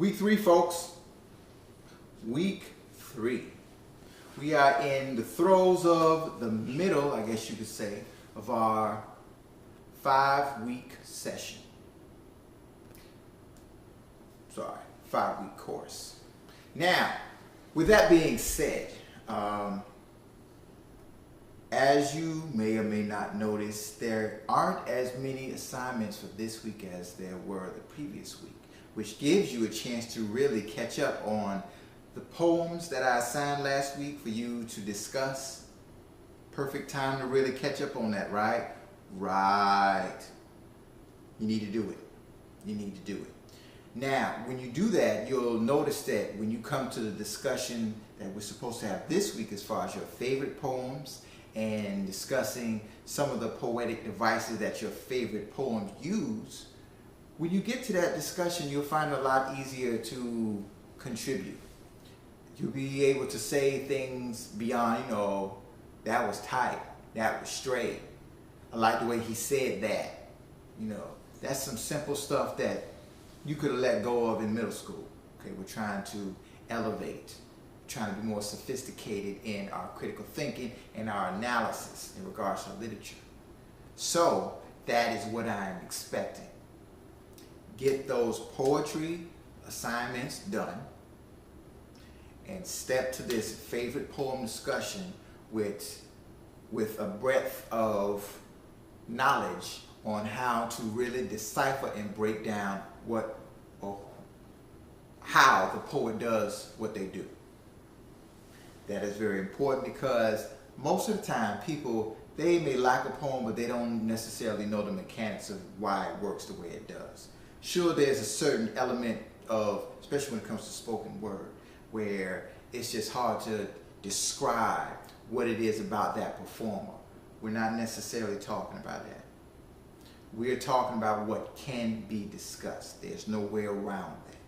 Week 3, folks. Week 3. We are in the throes of the middle, I guess you could say, of our 5-week session. Sorry, 5-week course. Now, with that being said, as you may or may not notice, there aren't as many assignments for this week as there were the previous week, which gives you a chance to really catch up on the poems that I assigned last week for you to discuss. Perfect time to really catch up on that, right? Right. You need to do it. You need to do it. Now, when you do that, you'll notice that when you come to the discussion that we're supposed to have this week as far as your favorite poems and discussing some of the poetic devices that your favorite poems use, when you get to that discussion, you'll find it a lot easier to contribute. You'll be able to say things beyond, that was tight, that was straight. I like the way he said that. That's some simple stuff that you could have let go of in middle school. Okay, we're trying to elevate, trying to be more sophisticated in our critical thinking and our analysis in regards to literature. So that is what I'm expecting. Get those poetry assignments done and step to this favorite poem discussion with a breadth of knowledge on how to really decipher and break down how the poet does what they do. That is very important because most of the time people, they may like a poem, but they don't necessarily know the mechanics of why it works the way it does. Sure, there's a certain element of, especially when it comes to spoken word, where it's just hard to describe what it is about that performer. We're not necessarily talking about that. We're talking about what can be discussed. There's no way around that.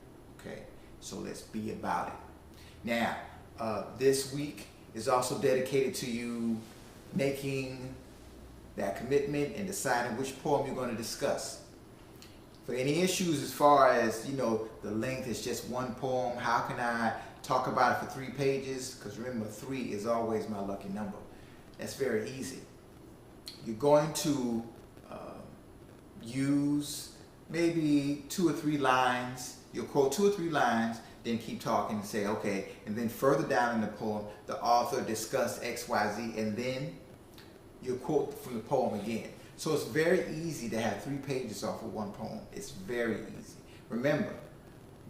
Okay, so let's be about it. Now, this week is also dedicated to you making that commitment and deciding which poem you're going to discuss. For any issues as far as, the length is just one poem, how can I talk about it for 3 pages? Because remember, 3 is always my lucky number. That's very easy. You're going to use maybe 2 or 3 lines. You'll quote 2 or 3 lines, then keep talking and say, okay, and then further down in the poem, the author discussed X, Y, Z, and then you'll quote from the poem again. So it's very easy to have 3 pages off of one poem. It's very easy. Remember,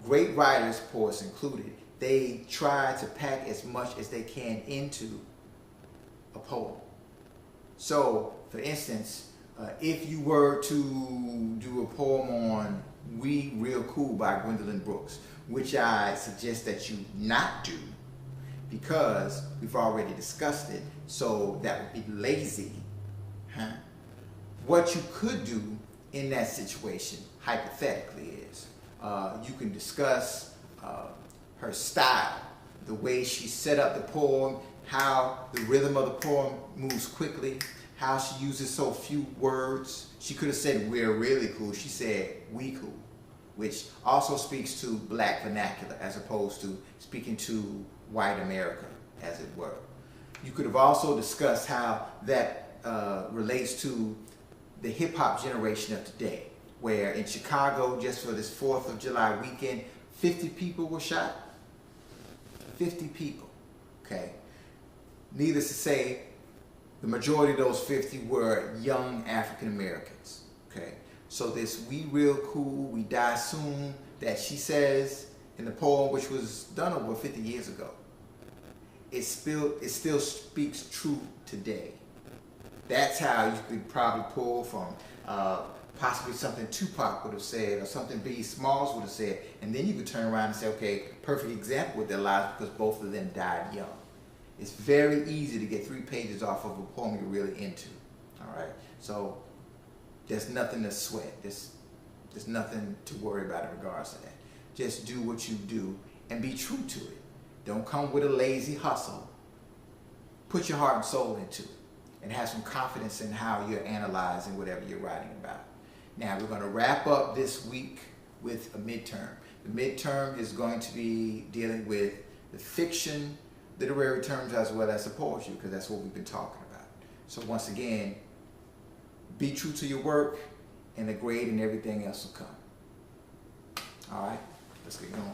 great writers, poets included, they try to pack as much as they can into a poem. So, for instance, if you were to do a poem on We Real Cool by Gwendolyn Brooks, which I suggest that you not do because we've already discussed it, so that would be lazy. What you could do in that situation, hypothetically, is you can discuss her style, the way she set up the poem, how the rhythm of the poem moves quickly, how she uses so few words. She could have said we're really cool. She said we cool, which also speaks to black vernacular as opposed to speaking to white America, as it were. You could have also discussed how that relates to the hip-hop generation of today, where in Chicago, just for this 4th of July weekend, 50 people were shot. 50 people, okay? Needless to say, the majority of those 50 were young African Americans, okay? So this we real cool, we die soon, that she says in the poem, which was done over 50 years ago, it still speaks true today. That's how you could probably pull from possibly something Tupac would have said or something Biggie Smalls would have said, and then you could turn around and say, okay, perfect example with their lives because both of them died young. It's very easy to get 3 pages off of a poem you're really into, all right? So there's nothing to sweat. There's nothing to worry about in regards to that. Just do what you do and be true to it. Don't come with a lazy hustle. Put your heart and soul into it and have some confidence in how you're analyzing whatever you're writing about. Now, we're going to wrap up this week with a midterm. The midterm is going to be dealing with the fiction, literary terms, as well as the poetry, because that's what we've been talking about. So once again, be true to your work, and the grade and everything else will come. All right, let's get going.